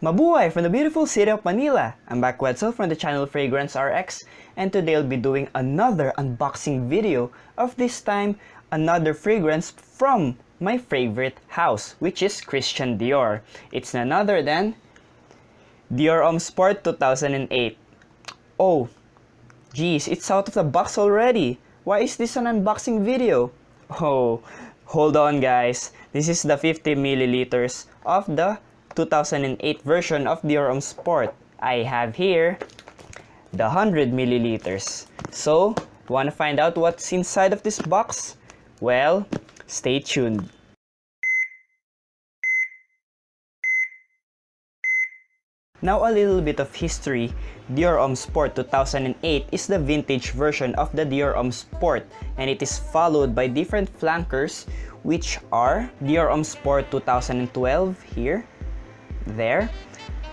Mabuhay from the beautiful city of Manila! I'm back Wetzel from the channel Fragrance RX, and today I'll be doing another unboxing video of this time another fragrance from my favorite house, which is Christian Dior. It's none other than Dior Homme Sport 2008. Oh, geez, it's out of the box already. Why is this an unboxing video? Oh, hold on guys. This is the 50 milliliters of the 2008 version of Dior Homme Sport. I have here the 100 milliliters. So, want to find out what's inside of this box? Well, stay tuned. Now a little bit of history. Dior Homme Sport 2008 is the vintage version of the Dior Homme Sport, and it is followed by different flankers, which are Dior Homme Sport 2012 here, there,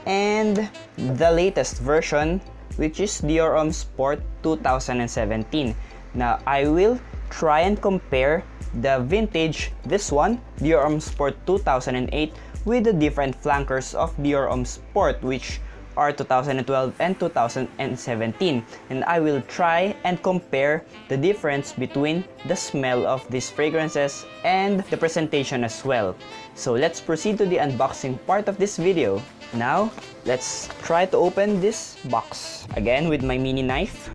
and the latest version, which is Dior Homme Sport 2017. Now I will try and compare the vintage, this one, Dior Homme Sport 2008, with the different flankers of Dior Homme Sport, which are 2012 and 2017, and I will try and compare the difference between the smell of these fragrances and the presentation as well. So let's proceed to the unboxing part of this video. Now let's try to open this box again with my mini knife.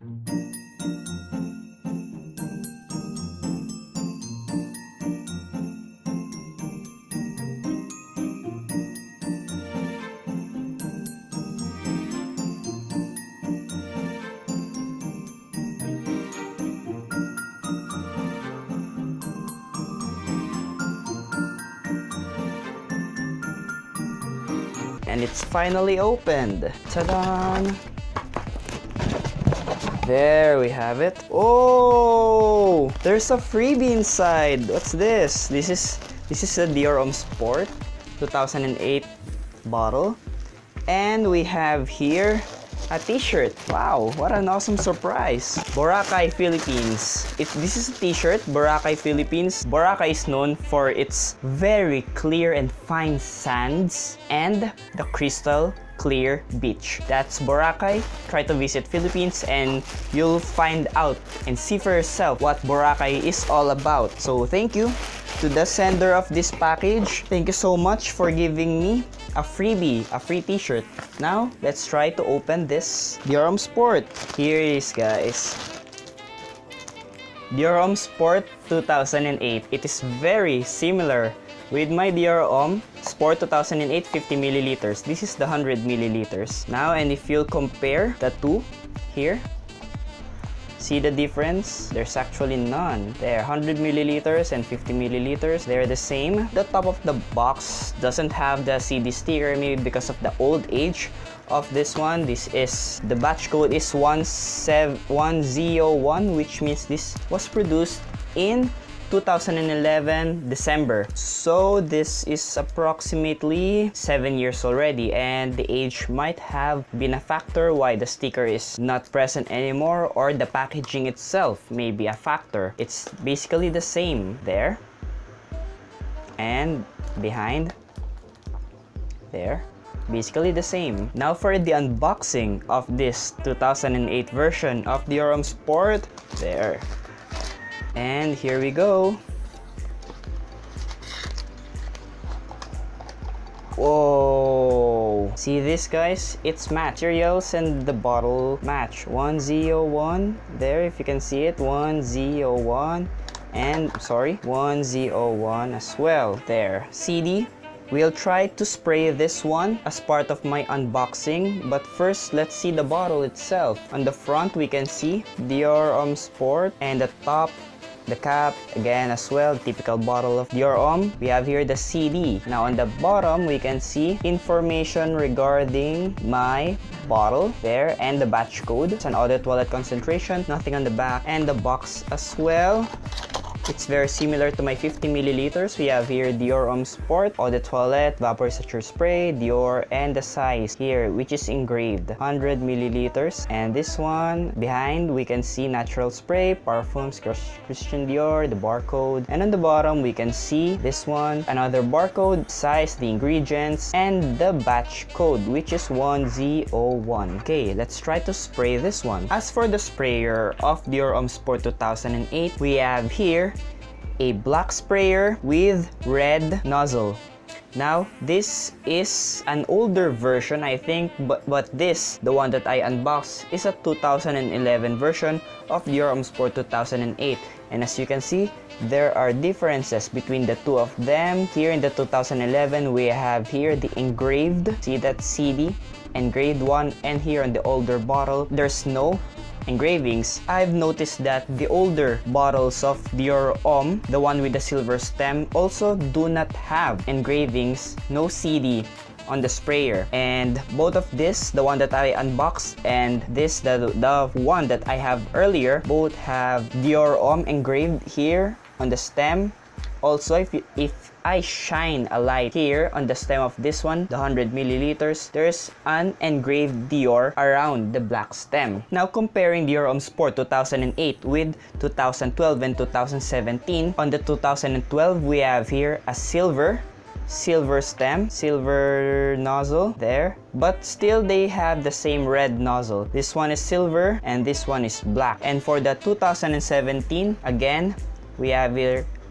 And it's finally opened. Ta-da! There we have it. Oh, there's a freebie inside. What's this? This is a Dior Homme Sport 2008 bottle, and we have here a t-shirt. Wow, what an awesome surprise. Boracay, Philippines. This is a t-shirt, Boracay, Philippines. Boracay is known for its very clear and fine sands and the crystal clear beach. That's Boracay. Try to visit Philippines and you'll find out and see for yourself what Boracay is all about. So thank you to the sender of this package. Thank you so much for giving me a freebie, a free t-shirt. Now, let's try to open this Dior Homme Sport. Here it is, guys. Dior Homme Sport 2008. It is very similar with my Dior Homme Sport 2008 50 milliliters. This is the 100 milliliters. Now, and if you'll compare the two here, see the difference? There's actually none. There, 100 milliliters and 50 milliliters. They're the same. The top of the box doesn't have the CD sticker, maybe because of the old age of this one. This is, the batch code is 101, which means this was produced in 2011 December. So this is approximately 7 years already, and the age might have been a factor why the sticker is not present anymore, or the packaging itself may be a factor. It's basically the same there and behind there, basically the same. Now for the unboxing of this 2008 version of Dior Homme Sport. There. And here we go. Whoa! See this, guys? It's materials and the bottle match. 101 there, if you can see it. 101 and 101 as well. There. CD. We'll try to spray this one as part of my unboxing, but first let's see the bottle itself. On the front we can see Dior Homme Sport, and the top, the cap, again as well, typical bottle of Dior Homme. We have here the CD. Now on the bottom we can see information regarding my bottle there, and the batch code. It's an eau de toilette concentration. Nothing on the back, and the box as well. It's very similar to my 50 milliliters. We have here Dior Homme Sport, Eau de Toilette, Vaporizer Spray, Dior, and the size here, which is engraved 100 milliliters. And this one behind, we can see Natural Spray, Parfums, Christian Dior, the barcode. And on the bottom, we can see this one, another barcode, size, the ingredients, and the batch code, which is 1Z01. Okay, let's try to spray this one. As for the sprayer of Dior Homme Sport 2008, we have here a black sprayer with red nozzle. Now, this is an older version, I think, but this, the one that I unboxed, is a 2011 version of Dior Homme Sport 2008. And as you can see, there are differences between the two of them. Here in the 2011, we have here the engraved, see that CD, engraved one, and here on the older bottle, there's no engravings. I've noticed that the older bottles of Dior Homme, the one with the silver stem, also do not have engravings, no CD on the sprayer. And both of this, the one that I unboxed and this, the one that I have earlier, both have Dior Homme engraved here on the stem. Also, if I shine a light here on the stem of this one, the 100 milliliters, there's an engraved Dior around the black stem. Now, comparing Dior Homme Sport 2008 with 2012 and 2017, on the 2012, we have here a silver stem, silver nozzle there, but still they have the same red nozzle. This one is silver and this one is black. And for the 2017, again, we have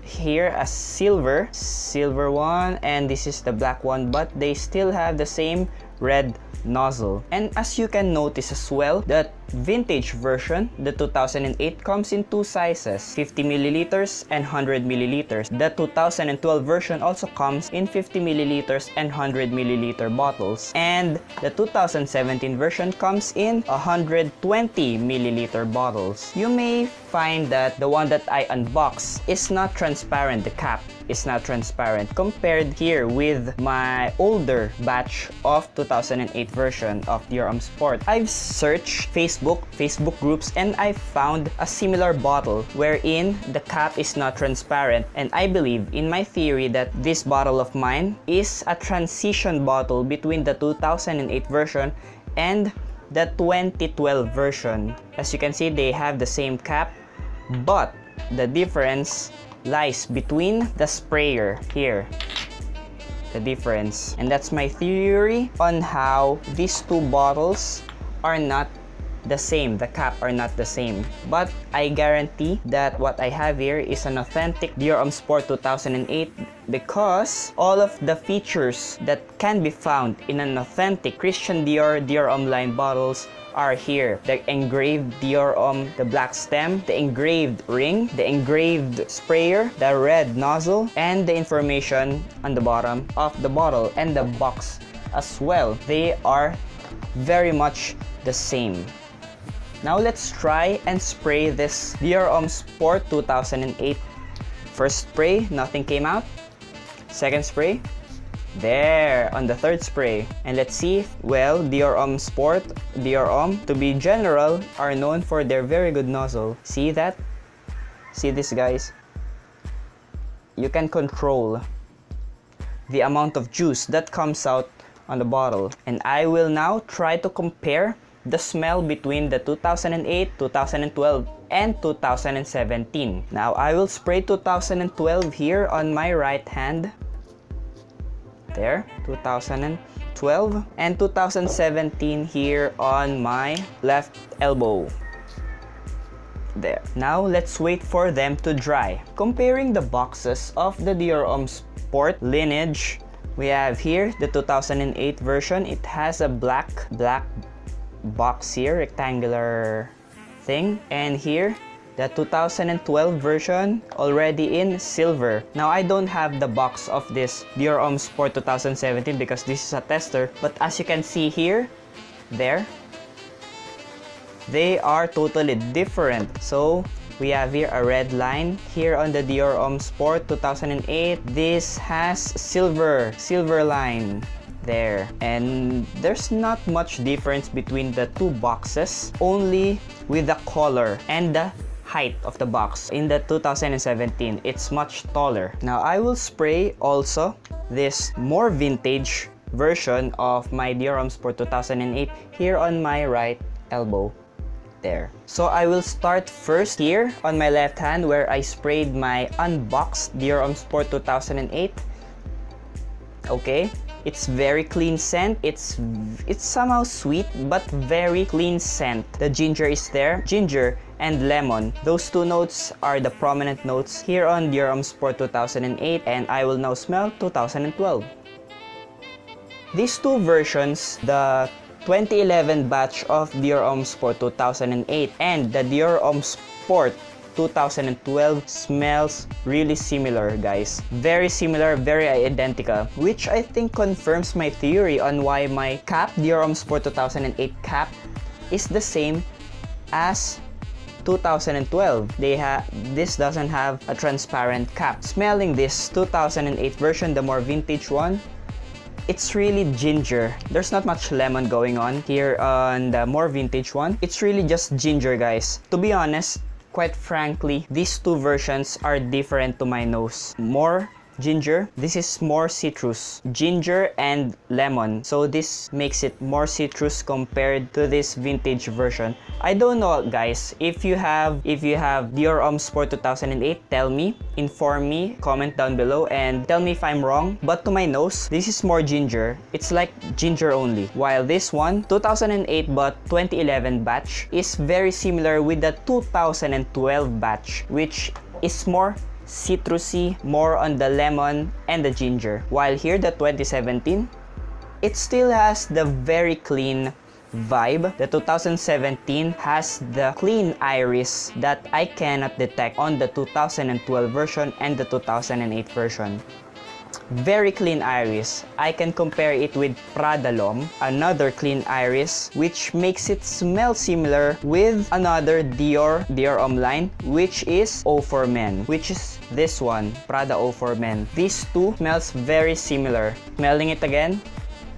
here a silver one, and this is the black one, but they still have the same red nozzle. And as you can notice as well, that vintage version, the 2008, comes in two sizes, 50 milliliters and 100 milliliters. The 2012 version also comes in 50 milliliters and 100 milliliter bottles. And the 2017 version comes in 120 milliliter bottles. You may find that the one that I unboxed is not transparent. The cap is not transparent compared here with my older batch of 2008 version of Dior Homme Sport. I've searched Facebook groups, and I found a similar bottle wherein the cap is not transparent, and I believe in my theory that this bottle of mine is a transition bottle between the 2008 version and the 2012 version. As you can see, they have the same cap, but the difference lies between the sprayer here. The difference. And that's my theory on how these two bottles are not the same, the cap are not the same. But I guarantee that what I have here is an authentic Dior Homme Sport 2008, because all of the features that can be found in an authentic Christian Dior Homme line bottles are here. The engraved Dior Homme, the black stem, the engraved ring, the engraved sprayer, the red nozzle, and the information on the bottom of the bottle and the box as well. They are very much the same. Now let's try and spray this Dior Homme Sport 2008. First spray, nothing came out. Second spray, there on the third spray. And let's see, well, Dior Homme Sport, Dior Homme, to be general, are known for their very good nozzle. See that? See this, guys? You can control the amount of juice that comes out on the bottle. And I will now try to compare the smell between the 2008, 2012, and 2017. Now, I will spray 2012 here on my right hand. There, 2012, and 2017 here on my left elbow. There. Now, let's wait for them to dry. Comparing the boxes of the Dior Homme Sport lineage, we have here the 2008 version. It has a black box here, rectangular thing, and here the 2012 version already in silver. Now, I don't have the box of this Dior Homme Sport 2017 because this is a tester, but as you can see here, there, they are totally different. So we have here a red line here on the Dior Homme Sport 2008. This has silver line there, and there's not much difference between the two boxes, only with the color and the height of the box. In the 2017, it's much taller. Now I will spray also this more vintage version of my Dior Homme Sport 2008 here on my right elbow. There. So I will start first here on my left hand where I sprayed my unboxed Dior Homme Sport 2008. Okay, it's very clean scent. It's somehow sweet but very clean scent. The ginger is there. Ginger and lemon. Those two notes are the prominent notes here on Dior Homme Sport 2008, and I will now smell 2012. These two versions, the 2011 batch of Dior Homme Sport 2008 and the Dior Homme Sport 2012 smells really similar, guys. Very similar, very identical, which I think confirms my theory on why my cap, Dior Homme Sport 2008 cap, is the same as 2012. This doesn't have a transparent cap. Smelling this 2008 version, the more vintage one, it's really ginger. There's not much lemon going on here on the more vintage one. It's really just ginger, guys. To be honest, quite frankly, these two versions are different to my nose. More ginger. This is more citrus. Ginger and lemon. So this makes it more citrus compared to this vintage version. I don't know, guys. If you have Dior Homme Sport 2008, tell me, inform me, comment down below and tell me if I'm wrong. But to my nose, this is more ginger. It's like ginger only. While this one, 2008 but 2011 batch, is very similar with the 2012 batch, which is more citrusy, more on the lemon and the ginger. While here, the 2017, it still has the very clean vibe. The 2017 has the clean iris that I cannot detect on the 2012 version and the 2008 version. Very clean iris. I can compare it with Prada L'Homme, another clean iris, which makes it smell similar with another Dior Homme line, which is Eau for Men, which is this one, Prada Eau for Men. These two smells very similar. Smelling it again,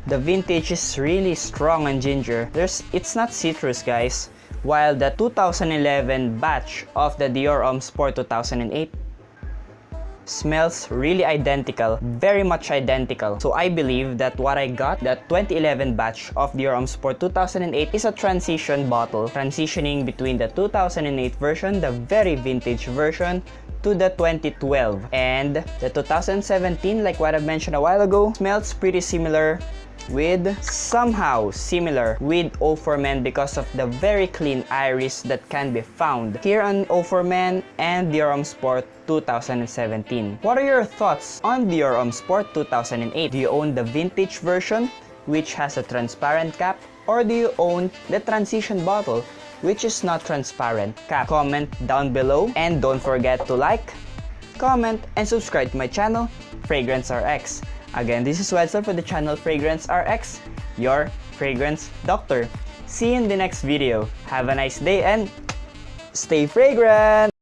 the vintage is really strong on ginger. It's not citrus, guys. While the 2011 batch of the Dior Homme Sport 2008 smells really identical, very much identical. So I believe that what I got, the 2011 batch of Dior Homme Sport 2008, is a transition bottle, transitioning between the 2008 version, the very vintage version, to the 2012. And the 2017, like what I mentioned a while ago, smells pretty similar with somehow similar with Eau for Men because of the very clean iris that can be found here on Eau for Men and Dior Homme Sport 2017. What are your thoughts on Dior Homme Sport 2008? Do you own the vintage version which has a transparent cap, or do you own the transition bottle which is not transparent cap? Comment down below and don't forget to like, comment, and subscribe to my channel, Fragrance RX. Again, this is Wedsel for the channel Fragrance RX, your fragrance doctor. See you in the next video. Have a nice day and stay fragrant!